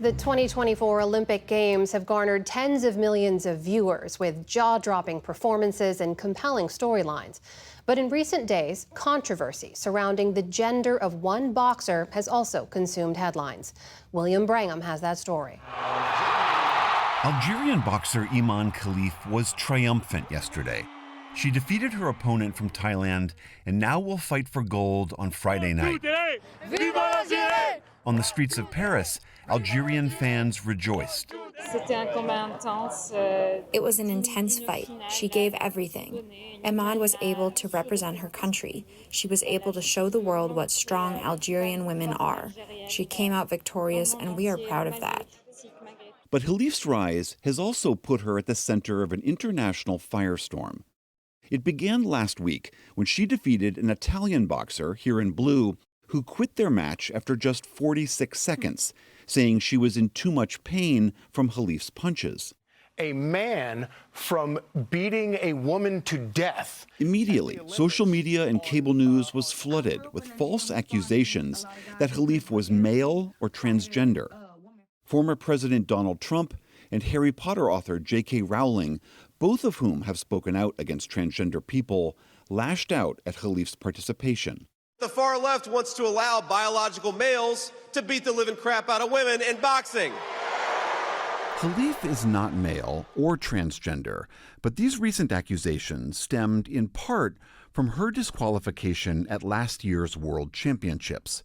The 2024 Olympic Games have garnered tens of millions of viewers with jaw-dropping performances and compelling storylines. But in recent days, controversy surrounding the gender of one boxer has also consumed headlines. William Brangham has that story. Algerian boxer Iman Khalif was triumphant yesterday. She defeated her opponent from Thailand and now will fight for gold on Friday night. On the streets of Paris, Algerian fans rejoiced. It was an intense fight. She gave everything. Iman was able to represent her country. She was able to show the world what strong Algerian women are. She came out victorious, and we are proud of that. But Khalif's rise has also put her at the center of an international firestorm. It began last week when she defeated an Italian boxer here in blue who quit their match after just 46 seconds, saying she was in too much pain from Khalif's punches. A man from beating a woman to death. Immediately, social media and cable news was flooded with false accusations that Khalif was male or transgender. Former President Donald Trump and Harry Potter author J.K. Rowling, both of whom have spoken out against transgender people, lashed out at Khalif's participation. The far left wants to allow biological males to beat the living crap out of women in boxing. Khalif is not male or transgender, but these recent accusations stemmed in part from her disqualification at last year's World Championships.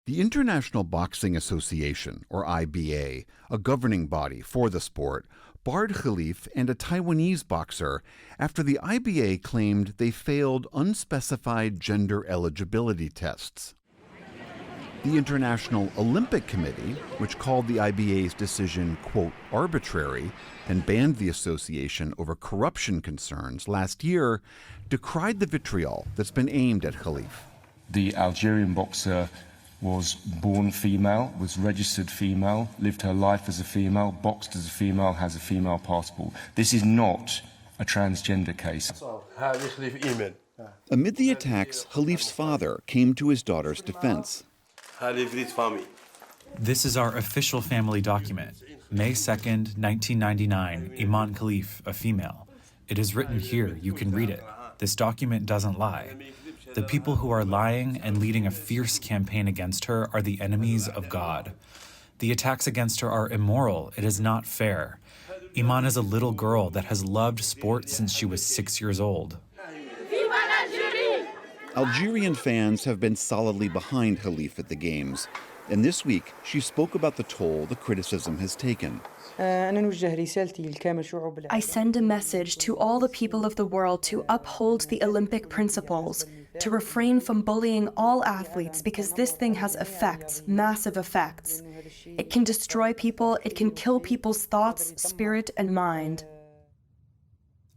The International Boxing Association, or IBA, a governing body for the sport, barred Khalif and a Taiwanese boxer after the IBA claimed they failed unspecified gender eligibility tests. The International Olympic Committee, which called the IBA's decision, quote, arbitrary, and banned the association over corruption concerns last year, decried the vitriol that's been aimed at Khalif. The Algerian boxer was born female, was registered female, lived her life as a female, boxed as a female, has a female passport. This is not a transgender case. Amid the attacks, Khalif's father came to his daughter's defense. This is our official family document. May 2nd, 1999, Iman Khalif, a female. It is written here, you can read it. This document doesn't lie. The people who are lying and leading a fierce campaign against her are the enemies of God. The attacks against her are immoral. It is not fair. Iman is a little girl that has loved sport since she was 6 years old. Algerian fans have been solidly behind Khalif at the Games, and this week she spoke about the toll the criticism has taken. I send a message to all the people of the world to uphold the Olympic principles, to refrain from bullying all athletes because this thing has effects, massive effects. It can destroy people, it can kill people's thoughts, spirit, and mind.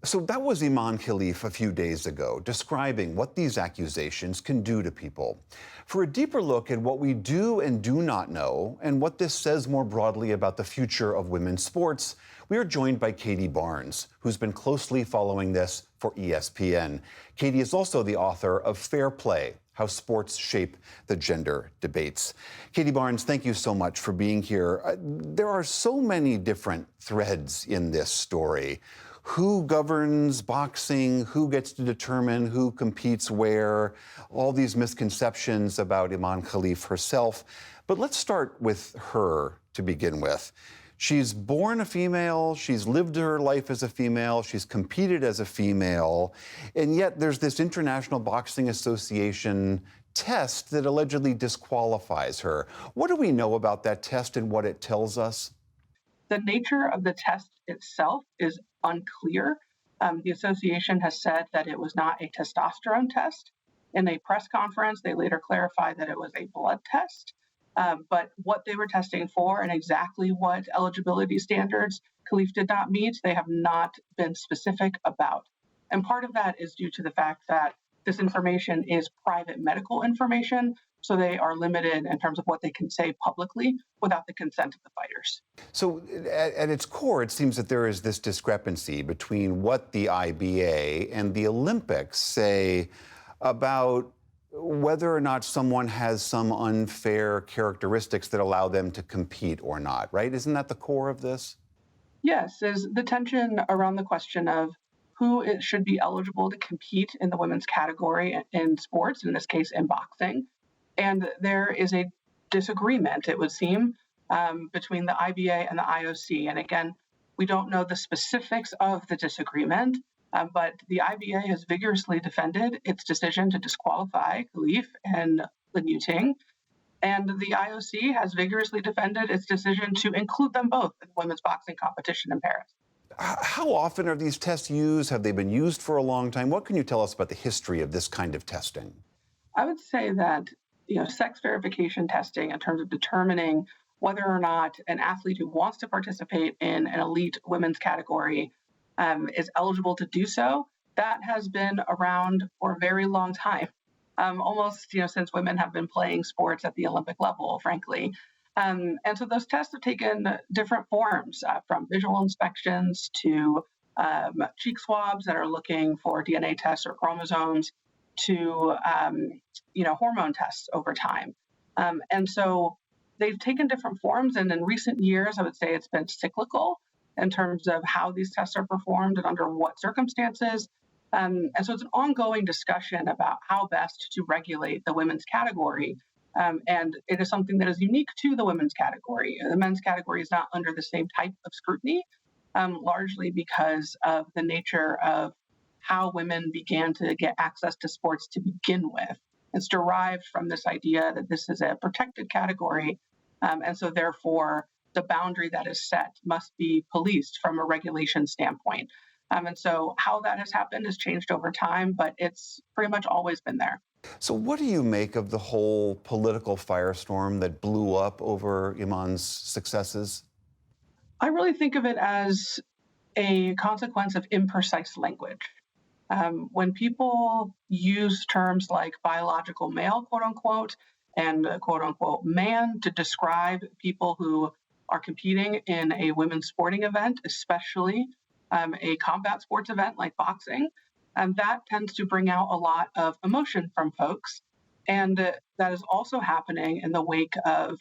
So that was Iman Khalif a few days ago, describing what these accusations can do to people. For a deeper look at what we do and do not know, and what this says more broadly about the future of women's sports, we are joined by Katie Barnes, who's been closely following this for ESPN. Katie is also the author of Fair Play: How Sports Shape the Gender Debates. Katie Barnes, thank you so much for being here. There are so many different threads in this story. Who governs boxing? Who gets to determine who competes where? All these misconceptions about Iman Khalif herself. But let's start with her to begin with. She's born a female, she's lived her life as a female, she's competed as a female, and yet there's this International Boxing Association test that allegedly disqualifies her. What do we know about that test and what it tells us? The nature of the test itself is unclear. The association has said that it was not a testosterone test. In a press conference, they later clarified that it was a blood test. But what they were testing for and exactly what eligibility standards Khalif did not meet, they have not been specific about. And part of that is due to the fact that this information is private medical information, so they are limited in terms of what they can say publicly without the consent of the fighters. So at its core, it seems that there is this discrepancy between what the IBA and the Olympics say about whether or not someone has some unfair characteristics that allow them to compete or not, right? Isn't that the core of this? Yes, is the tension around the question of who it should be eligible to compete in the women's category in sports, in this case in boxing. And there is a disagreement, it would seem, between the IBA and the IOC. And again, we don't know the specifics of the disagreement, but the IBA has vigorously defended its decision to disqualify Khalif and Lin Yuting. And the IOC has vigorously defended its decision to include them both in the women's boxing competition in Paris. How often are these tests used? Have they been used for a long time? What can you tell us about the history of this kind of testing? I would say that sex verification testing in terms of determining whether or not an athlete who wants to participate in an elite women's category is eligible to do so, that has been around for a very long time, almost since women have been playing sports at the Olympic level, frankly. And so those tests have taken different forms, from visual inspections to cheek swabs that are looking for DNA tests or chromosomes to hormone tests over time. And so they've taken different forms. And in recent years, I would say it's been cyclical in terms of how these tests are performed and under what circumstances. And so it's an ongoing discussion about how best to regulate the women's category. And it is something that is unique to the women's category. The men's category is not under the same type of scrutiny, largely because of the nature of how women began to get access to sports to begin with. It's derived from this idea that this is a protected category. And so therefore, the boundary that is set must be policed from a regulation standpoint. And so how that has happened has changed over time, but it's pretty much always been there. So what do you make of the whole political firestorm that blew up over Iman's successes? I really think of it as a consequence of imprecise language. When people use terms like biological male, quote unquote, and quote unquote man to describe people who are competing in a women's sporting event, especially a combat sports event like boxing, that tends to bring out a lot of emotion from folks. And that is also happening in the wake of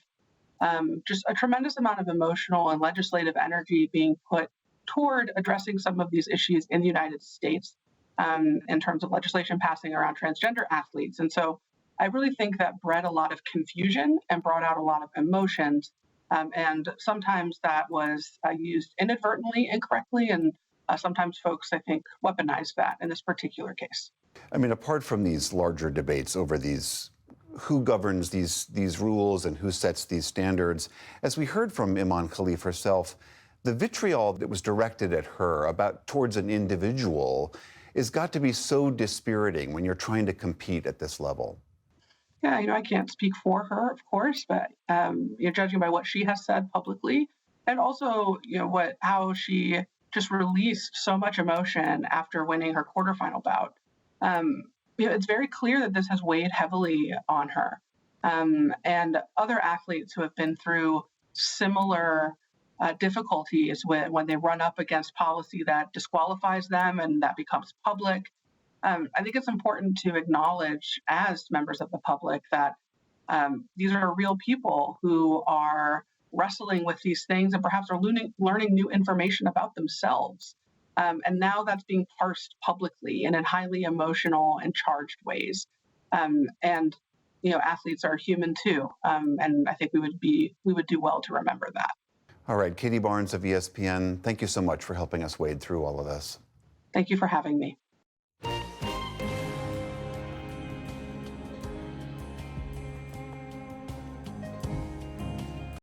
just a tremendous amount of emotional and legislative energy being put toward addressing some of these issues in the United States in terms of legislation passing around transgender athletes. And so I really think that bred a lot of confusion and brought out a lot of emotions. And sometimes that was used inadvertently, incorrectly, and sometimes folks, I think, weaponize that in this particular case. I mean, apart from these larger debates over who governs these rules and who sets these standards, as we heard from Iman Khalif herself, the vitriol that was directed at her towards an individual has got to be so dispiriting when you're trying to compete at this level. Yeah, I can't speak for her, of course, but you're judging by what she has said publicly, and also, how she just released so much emotion after winning her quarterfinal bout. It's very clear that this has weighed heavily on her. And other athletes who have been through similar difficulties when they run up against policy that disqualifies them and that becomes public. I think it's important to acknowledge as members of the public that these are real people who are wrestling with these things and perhaps are learning new information about themselves. And now that's being parsed publicly and in highly emotional and charged ways. And athletes are human too. And I think we would do well to remember that. All right, Katie Barnes of ESPN, thank you so much for helping us wade through all of this. Thank you for having me.